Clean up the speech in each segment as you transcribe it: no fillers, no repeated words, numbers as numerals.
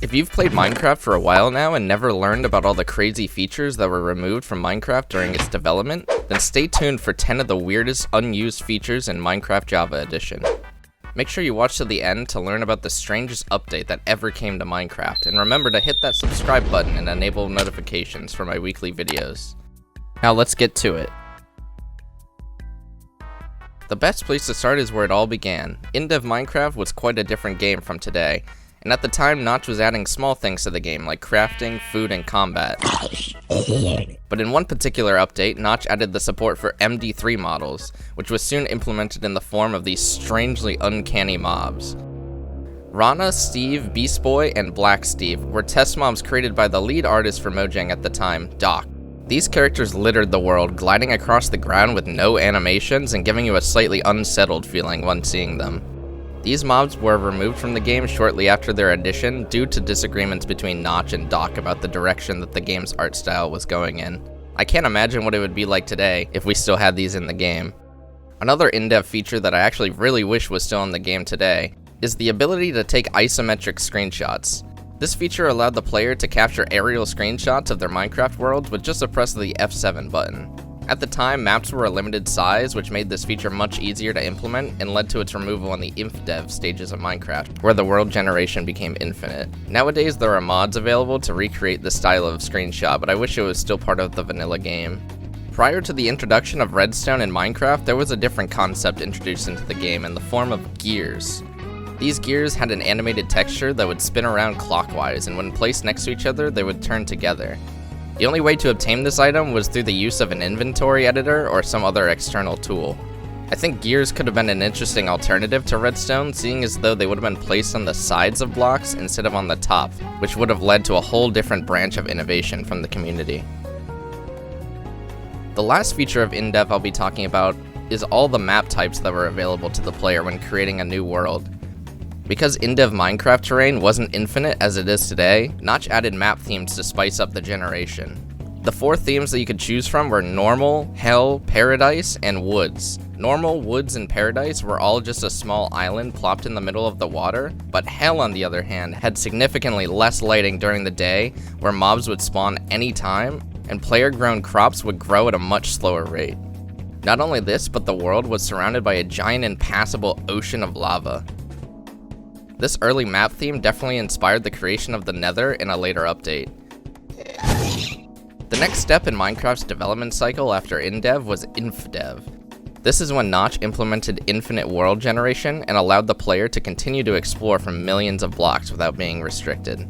If you've played Minecraft for a while now and never learned about all the crazy features that were removed from Minecraft during its development, then stay tuned for 10 of the weirdest unused features in Minecraft Java Edition. Make sure you watch to the end to learn about the strangest update that ever came to Minecraft, and remember to hit that subscribe button and enable notifications for my weekly videos. Now let's get to it. The best place to start is where it all began. In-dev Minecraft was quite a different game from today, and at the time Notch was adding small things to the game like crafting, food, and combat. But in one particular update, Notch added the support for MD3 models, which was soon implemented in the form of these strangely uncanny mobs. Rana, Steve, Beast Boy, and Black Steve were test mobs created by the lead artist for Mojang at the time, Doc. These characters littered the world, gliding across the ground with no animations and giving you a slightly unsettled feeling when seeing them. These mobs were removed from the game shortly after their addition due to disagreements between Notch and Doc about the direction that the game's art style was going in. I can't imagine what it would be like today if we still had these in the game. Another in-depth feature that I actually really wish was still in the game today is the ability to take isometric screenshots. This feature allowed the player to capture aerial screenshots of their Minecraft worlds with just a press of the F7 button. At the time, maps were a limited size, which made this feature much easier to implement and led to its removal in the InfDev stages of Minecraft, where the world generation became infinite. Nowadays, there are mods available to recreate this style of screenshot, but I wish it was still part of the vanilla game. Prior to the introduction of redstone in Minecraft, there was a different concept introduced into the game in the form of gears. These gears had an animated texture that would spin around clockwise, and when placed next to each other, they would turn together. The only way to obtain this item was through the use of an inventory editor or some other external tool. I think gears could have been an interesting alternative to redstone, seeing as though they would have been placed on the sides of blocks instead of on the top, which would have led to a whole different branch of innovation from the community. The last feature of in-dev I'll be talking about is all the map types that were available to the player when creating a new world. Because in-dev Minecraft terrain wasn't infinite as it is today, Notch added map themes to spice up the generation. The 4 themes that you could choose from were Normal, Hell, Paradise, and Woods. Normal, Woods, and Paradise were all just a small island plopped in the middle of the water, but Hell, on the other hand, had significantly less lighting during the day, where mobs would spawn anytime, and player-grown crops would grow at a much slower rate. Not only this, but the world was surrounded by a giant impassable ocean of lava. This early map theme definitely inspired the creation of the Nether in a later update. The next step in Minecraft's development cycle after in-dev was InfDev. This is when Notch implemented infinite world generation and allowed the player to continue to explore from millions of blocks without being restricted.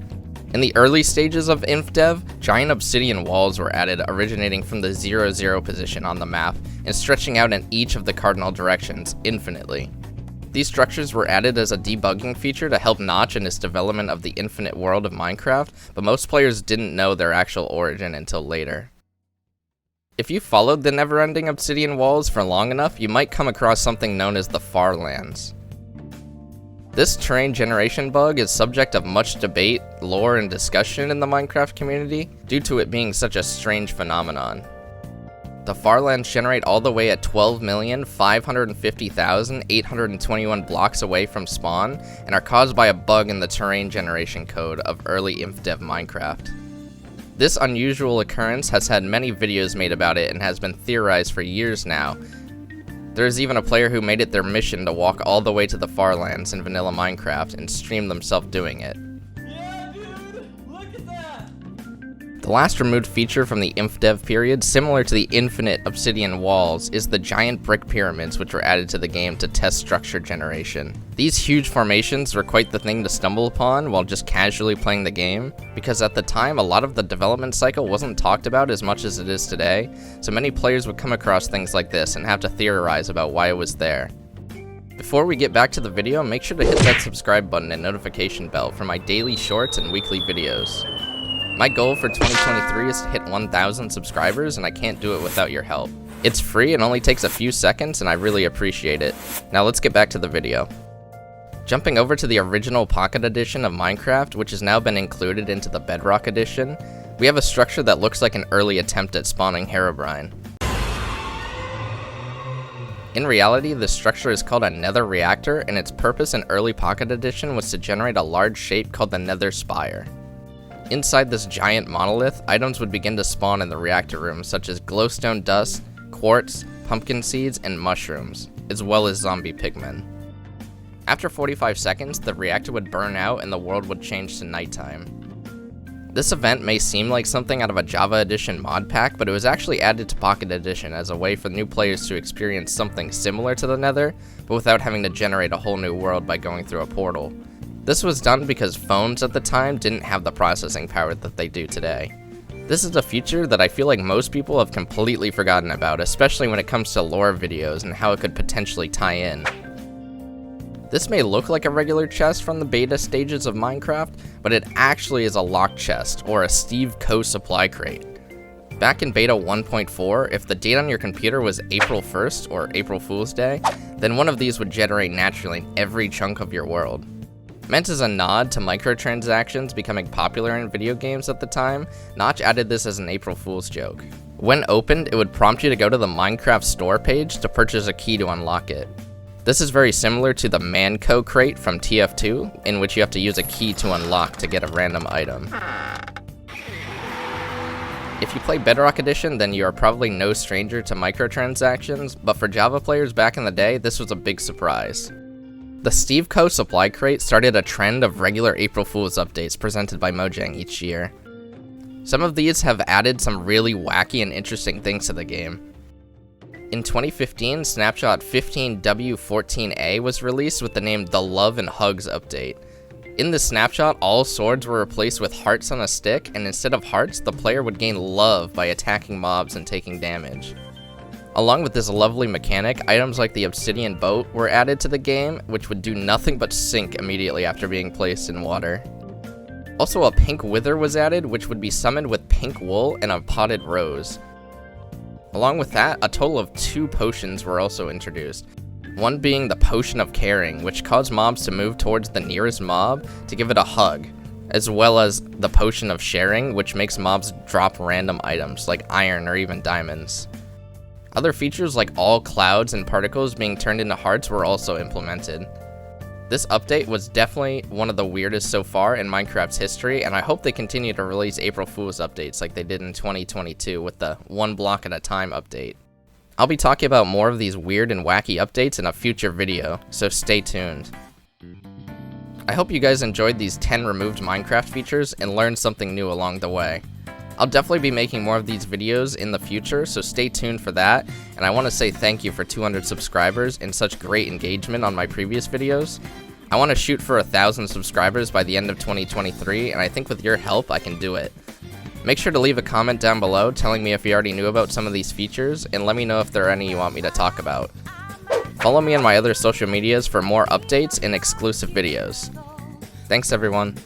In the early stages of InfDev, giant obsidian walls were added originating from the 0-0 position on the map and stretching out in each of the cardinal directions infinitely. These structures were added as a debugging feature to help Notch in his development of the infinite world of Minecraft, but most players didn't know their actual origin until later. If you followed the never-ending obsidian walls for long enough, you might come across something known as the Farlands. This terrain generation bug is subject of much debate, lore, and discussion in the Minecraft community due to it being such a strange phenomenon. The Farlands generate all the way at 12,550,821 blocks away from spawn and are caused by a bug in the terrain generation code of early InfDev Minecraft. This unusual occurrence has had many videos made about it and has been theorized for years now. There is even a player who made it their mission to walk all the way to the Farlands in vanilla Minecraft and stream themselves doing it. The last removed feature from the InfDev period, similar to the infinite obsidian walls, is the giant brick pyramids which were added to the game to test structure generation. These huge formations were quite the thing to stumble upon while just casually playing the game, because at the time a lot of the development cycle wasn't talked about as much as it is today, so many players would come across things like this and have to theorize about why it was there. Before we get back to the video, make sure to hit that subscribe button and notification bell for my daily shorts and weekly videos. My goal for 2023 is to hit 1,000 subscribers, and I can't do it without your help. It's free and only takes a few seconds, and I really appreciate it. Now let's get back to the video. Jumping over to the original Pocket Edition of Minecraft, which has now been included into the Bedrock Edition, we have a structure that looks like an early attempt at spawning Herobrine. In reality, this structure is called a Nether Reactor, and its purpose in early Pocket Edition was to generate a large shape called the Nether Spire. Inside this giant monolith, items would begin to spawn in the reactor room, such as glowstone dust, quartz, pumpkin seeds, and mushrooms, as well as zombie pigmen. After 45 seconds, the reactor would burn out and the world would change to nighttime. This event may seem like something out of a Java Edition mod pack, but it was actually added to Pocket Edition as a way for new players to experience something similar to the Nether, but without having to generate a whole new world by going through a portal. This was done because phones at the time didn't have the processing power that they do today. This is a feature that I feel like most people have completely forgotten about, especially when it comes to lore videos and how it could potentially tie in. This may look like a regular chest from the beta stages of Minecraft, but it actually is a locked chest, or a Steveco supply crate. Back in beta 1.4, if the date on your computer was April 1st, or April Fool's Day, then one of these would generate naturally in every chunk of your world. Meant as a nod to microtransactions becoming popular in video games at the time, Notch added this as an April Fool's joke. When opened, it would prompt you to go to the Minecraft store page to purchase a key to unlock it. This is very similar to the Manco crate from TF2, in which you have to use a key to unlock to get a random item. If you play Bedrock Edition, then you are probably no stranger to microtransactions, but for Java players back in the day, this was a big surprise. The Steveco supply crate started a trend of regular April Fool's updates presented by Mojang each year. Some of these have added some really wacky and interesting things to the game. In 2015, Snapshot 15W14A was released with the name The Love and Hugs update. In this snapshot, all swords were replaced with hearts on a stick, and instead of hearts, the player would gain love by attacking mobs and taking damage. Along with this lovely mechanic, items like the obsidian boat were added to the game, which would do nothing but sink immediately after being placed in water. Also, a pink wither was added, which would be summoned with pink wool and a potted rose. Along with that, a total of 2 potions were also introduced. One being the Potion of Caring, which caused mobs to move towards the nearest mob to give it a hug, as well as the Potion of Sharing, which makes mobs drop random items like iron or even diamonds. Other features like all clouds and particles being turned into hearts were also implemented. This update was definitely one of the weirdest so far in Minecraft's history, and I hope they continue to release April Fool's updates like they did in 2022 with the 1 block at a time update. I'll be talking about more of these weird and wacky updates in a future video, so stay tuned. I hope you guys enjoyed these 10 removed Minecraft features and learned something new along the way. I'll definitely be making more of these videos in the future, so stay tuned for that, and I want to say thank you for 200 subscribers and such great engagement on my previous videos. I want to shoot for 1,000 subscribers by the end of 2023, and I think with your help I can do it. Make sure to leave a comment down below telling me if you already knew about some of these features, and let me know if there are any you want me to talk about. Follow me on my other social medias for more updates and exclusive videos. Thanks everyone.